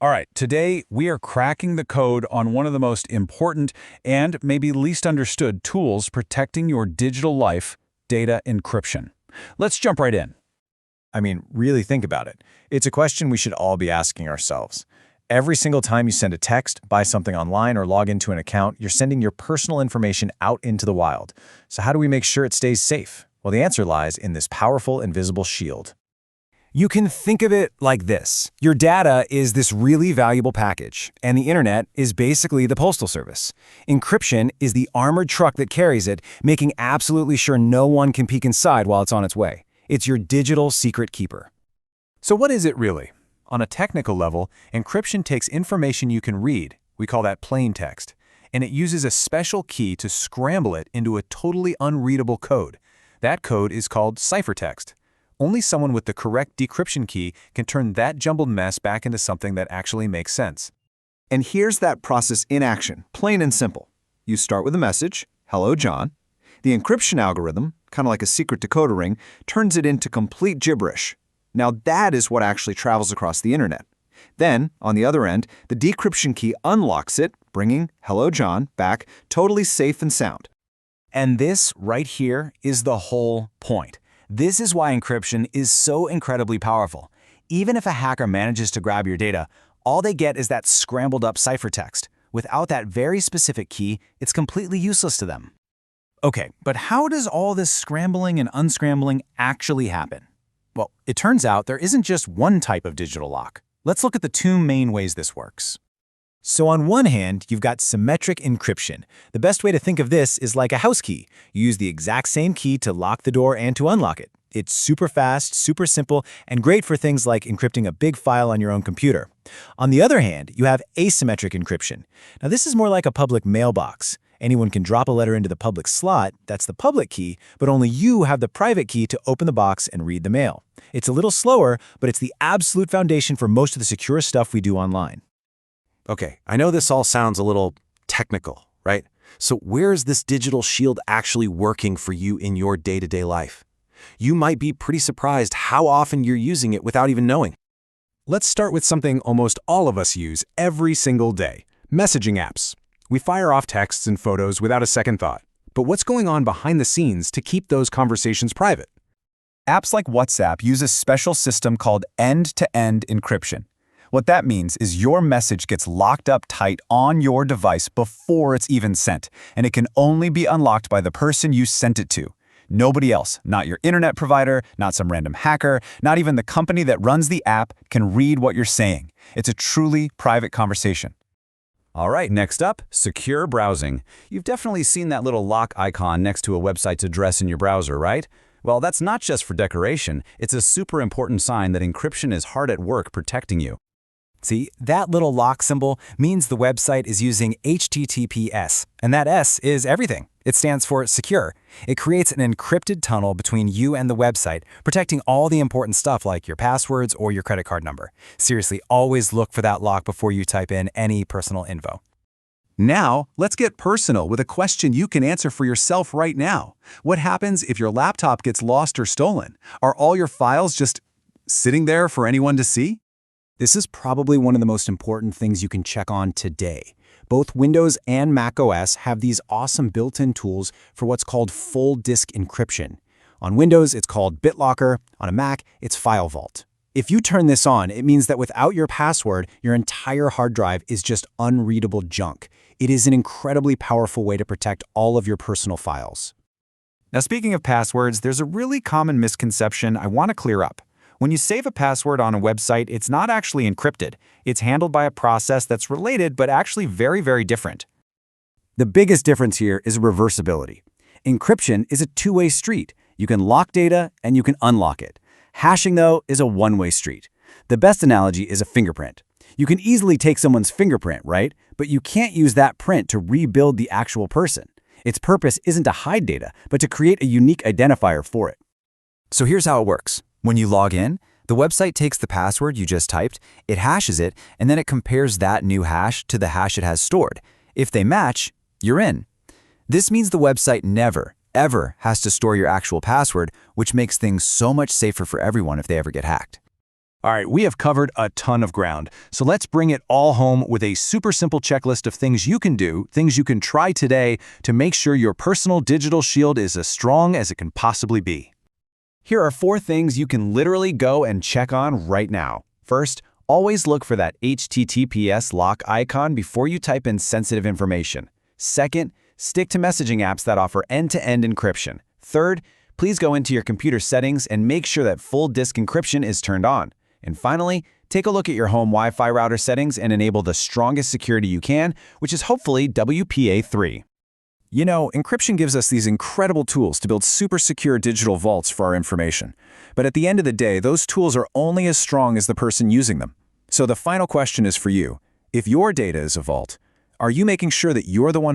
All right, today we are cracking the code on one of the most important and maybe least understood tools protecting your digital life, data encryption. Let's jump right in. Really think about it. It's a question we should all be asking ourselves. Every single time you send a text, buy something online, or log into an account, you're sending your personal information out into the wild. So how do we make sure it stays safe? Well, the answer lies in this powerful invisible shield. You can think of it like this. Your data is this really valuable package, and the internet is basically the postal service. Encryption is the armored truck that carries it, making absolutely sure no one can peek inside while it's on its way. It's your digital secret keeper. So what is it really? On a technical level, encryption takes information you can read, we call that plaintext, and it uses a special key to scramble it into a totally unreadable code. That code is called ciphertext. Only someone with the correct decryption key can turn that jumbled mess back into something that actually makes sense. And here's that process in action, plain and simple. You start with a message, "Hello, John." The encryption algorithm, kind of like a secret decoder ring, turns it into complete gibberish. Now that is what actually travels across the internet. Then, on the other end, the decryption key unlocks it, bringing "Hello, John" back totally safe and sound. And this right here is the whole point. This is why encryption is so incredibly powerful. Even if a hacker manages to grab your data, all they get is that scrambled up ciphertext. Without that very specific key, it's completely useless to them. Okay, but how does all this scrambling and unscrambling actually happen? Well, it turns out there isn't just one type of digital lock. Let's look at the two main ways this works. So on one hand, you've got symmetric encryption. The best way to think of this is like a house key. You use the exact same key to lock the door and to unlock it. It's super fast, super simple, and great for things like encrypting a big file on your own computer. On the other hand, you have asymmetric encryption. Now this is more like a public mailbox. Anyone can drop a letter into the public slot, that's the public key, but only you have the private key to open the box and read the mail. It's a little slower, but it's the absolute foundation for most of the secure stuff we do online. Okay, I know this all sounds a little technical, right? So where's this digital shield actually working for you in your day-to-day life? You might be pretty surprised how often you're using it without even knowing. Let's start with something almost all of us use every single day: messaging apps. We fire off texts and photos without a second thought. But what's going on behind the scenes to keep those conversations private? Apps like WhatsApp use a special system called end-to-end encryption. What that means is your message gets locked up tight on your device before it's even sent, and it can only be unlocked by the person you sent it to. Nobody else, not your internet provider, not some random hacker, not even the company that runs the app, can read what you're saying. It's a truly private conversation. All right, next up, secure browsing. You've definitely seen that little lock icon next to a website's address in your browser, right? Well, that's not just for decoration. It's a super important sign that encryption is hard at work protecting you. See, that little lock symbol means the website is using HTTPS, and that S is everything. It stands for secure. It creates an encrypted tunnel between you and the website, protecting all the important stuff like your passwords or your credit card number. Seriously, always look for that lock before you type in any personal info. Now, let's get personal with a question you can answer for yourself right now. What happens if your laptop gets lost or stolen? Are all your files just sitting there for anyone to see? This is probably one of the most important things you can check on today. Both Windows and Mac OS have these awesome built-in tools for what's called full disk encryption. On Windows, it's called BitLocker. On a Mac, it's File Vault. If you turn this on, it means that without your password, your entire hard drive is just unreadable junk. It is an incredibly powerful way to protect all of your personal files. Now, speaking of passwords, there's a really common misconception I want to clear up. When you save a password on a website, it's not actually encrypted. It's handled by a process that's related but actually very, very different. The biggest difference here is reversibility. Encryption is a two-way street. You can lock data and you can unlock it. Hashing, though, is a one-way street. The best analogy is a fingerprint. You can easily take someone's fingerprint, right? But you can't use that print to rebuild the actual person. Its purpose isn't to hide data, but to create a unique identifier for it. So here's how it works. When you log in, the website takes the password you just typed, it hashes it, and then it compares that new hash to the hash it has stored. If they match, you're in. This means the website never, ever has to store your actual password, which makes things so much safer for everyone if they ever get hacked. All right, we have covered a ton of ground, so let's bring it all home with a super simple checklist of things you can do, things you can try today to make sure your personal digital shield is as strong as it can possibly be. Here are 4 things you can literally go and check on right now. First, always look for that HTTPS lock icon before you type in sensitive information. Second, stick to messaging apps that offer end-to-end encryption. Third, please go into your computer settings and make sure that full disk encryption is turned on. And finally, take a look at your home Wi-Fi router settings and enable the strongest security you can, which is hopefully WPA3. You know, encryption gives us these incredible tools to build super secure digital vaults for our information. But at the end of the day, those tools are only as strong as the person using them. So the final question is for you. If your data is a vault, are you making sure that you're the one